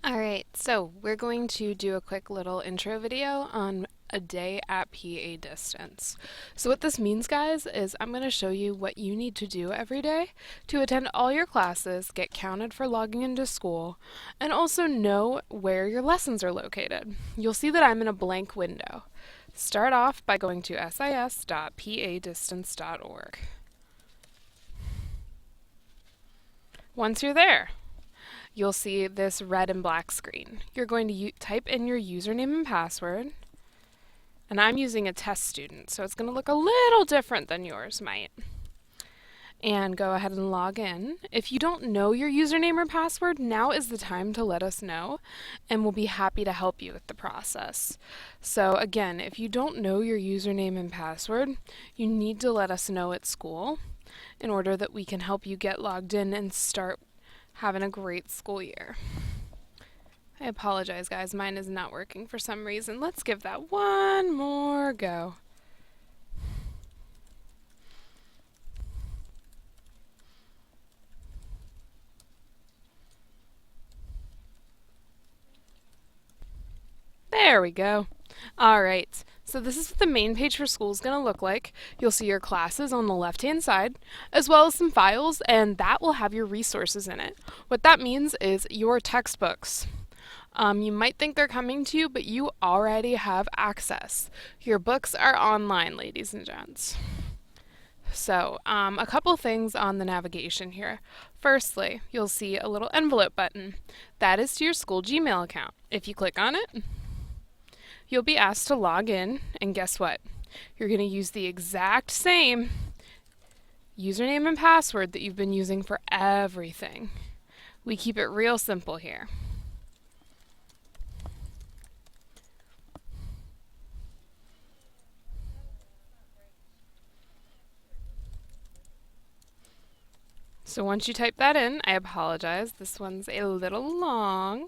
Alright, so we're going to do a quick little intro video on a day at PA Distance. So what this means, guys, is I'm going to show you what you need to do every day to attend all your classes, get counted for logging into school, and also know where your lessons are located. You'll see that I'm in a blank window. Start off by going to sis.padistance.org. Once you're there, you'll see this red and black screen. You're going to type in your username and password, and I'm using a test student, so it's going to look a little different than yours might. And go ahead and log in. If you don't know your username or password, now is the time to let us know, and we'll be happy to help you with the process. So again, if you don't know your username and password, you need to let us know at school in order that we can help you get logged in and start having a great school year. I apologize, guys. Mine is not working for some reason. Let's give that one more go. There we go. Alright, so this is what the main page for school is going to look like. You'll see your classes on the left-hand side, as well as some files, and that will have your resources in it. What that means is your textbooks. You might think they're coming to you, but you already have access. Your books are online, ladies and gents. So, a couple things on the navigation here. Firstly, you'll see a little envelope button. That is to your school Gmail account. If you click on it, you'll be asked to log in, and guess what? You're going to use the exact same username and password that you've been using for everything. We keep it real simple here. So once you type that in, I apologize, this one's a little long.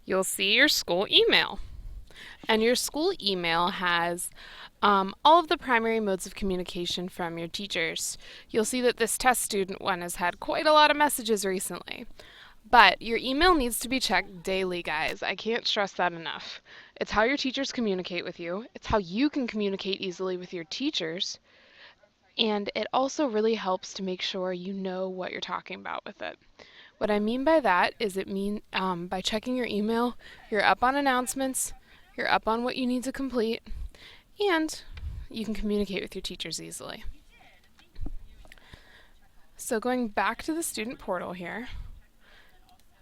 You'll see your school email. And your school email has all of the primary modes of communication from your teachers. You'll see that this test student one has had quite a lot of messages recently. But your email needs to be checked daily, guys. I can't stress that enough. It's how your teachers communicate with you. It's how you can communicate easily with your teachers. And it also really helps to make sure you know what you're talking about with it. What I mean by that is by checking your email, you're up on announcements, you're up on what you need to complete, and you can communicate with your teachers easily. So going back to the student portal here,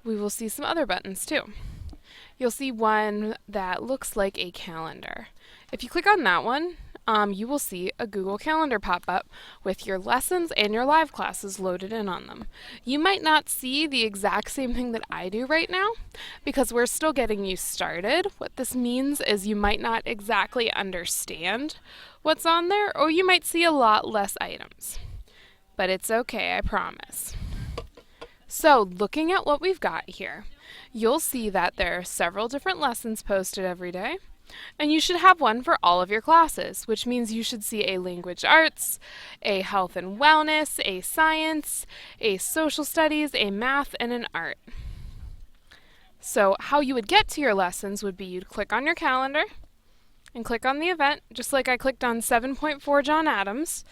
we will see some other buttons too. You'll see one that looks like a calendar. If you click on that one, you will see a Google Calendar pop up with your lessons and your live classes loaded in on them. You might not see the exact same thing that I do right now because we're still getting you started. What this means is you might not exactly understand what's on there, or you might see a lot less items. But it's okay, I promise. So looking at what we've got here, you'll see that there are several different lessons posted every day. And you should have one for all of your classes, which means you should see a language arts, a health and wellness, a science, a social studies, a math, and an art. So how you would get to your lessons would be you'd click on your calendar and click on the event, just like I clicked on 7.4 John Adams,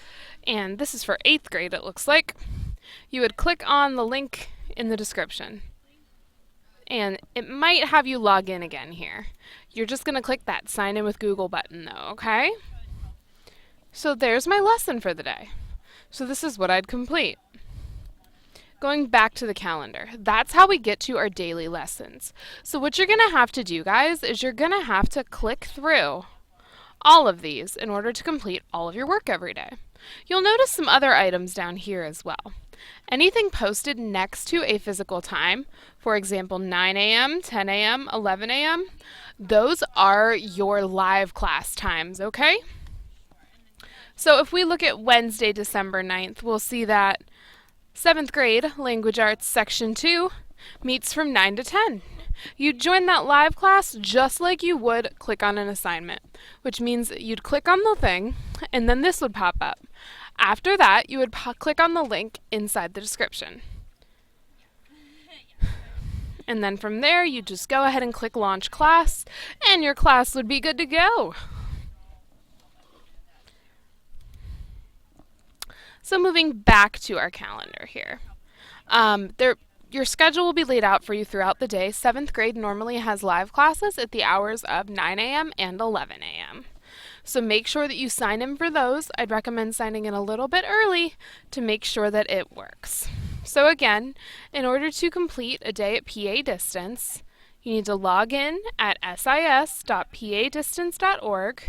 and this is for 8th grade it looks like. You would click on the link in the description. And it might have you log in again here. You're just going to click that sign in with Google button though, okay? So there's my lesson for the day. So this is what I'd complete. Going back to the calendar, that's how we get to our daily lessons. So what you're going to have to do, guys, is you're going to have to click through all of these in order to complete all of your work every day. You'll notice some other items down here as well. Anything posted next to a physical time, for example 9 a.m., 10 a.m., 11 a.m., those are your live class times, okay? So if we look at Wednesday, December 9th, we'll see that 7th grade Language Arts Section 2 meets from 9 to 10. You'd join that live class just like you would click on an assignment, which means you'd click on the thing, and then this would pop up. After that, you would click on the link inside the description. And then from there, you just go ahead and click Launch Class, and your class would be good to go. So moving back to our calendar here. Your schedule will be laid out for you throughout the day. 7th grade normally has live classes at the hours of 9 a.m. and 11 a.m. So make sure that you sign in for those. I'd recommend signing in a little bit early to make sure that it works. So again, in order to complete a day at PA Distance, you need to log in at sis.padistance.org.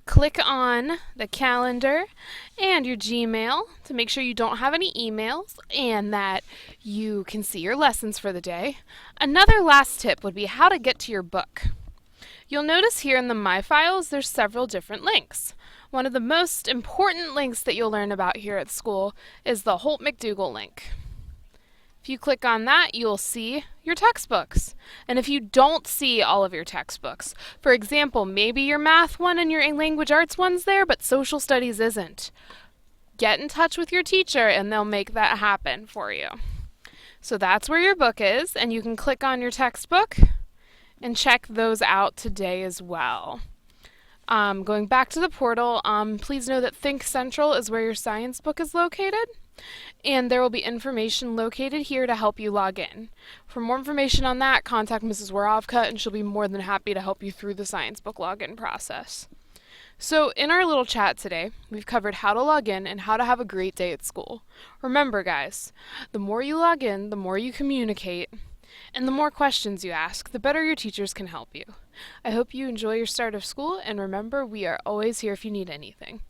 Click on the calendar and your Gmail to make sure you don't have any emails and that you can see your lessons for the day. Another last tip would be how to get to your book. You'll notice here in the My Files there's several different links. One of the most important links that you'll learn about here at school is the Holt-McDougall link. If you click on that, you'll see your textbooks. And if you don't see all of your textbooks, for example, maybe your math one and your language arts one's there, but social studies isn't, get in touch with your teacher and they'll make that happen for you. So that's where your book is, and you can click on your textbook and check those out today as well. Going back to the portal, please know that Think Central is where your science book is located, and there will be information located here to help you log in. For more information on that, contact Mrs. Warovka, and she'll be more than happy to help you through the science book login process. So in our little chat today, we've covered how to log in and how to have a great day at school. Remember, guys, the more you log in, the more you communicate, and the more questions you ask, the better your teachers can help you. I hope you enjoy your start of school, and remember, we are always here if you need anything.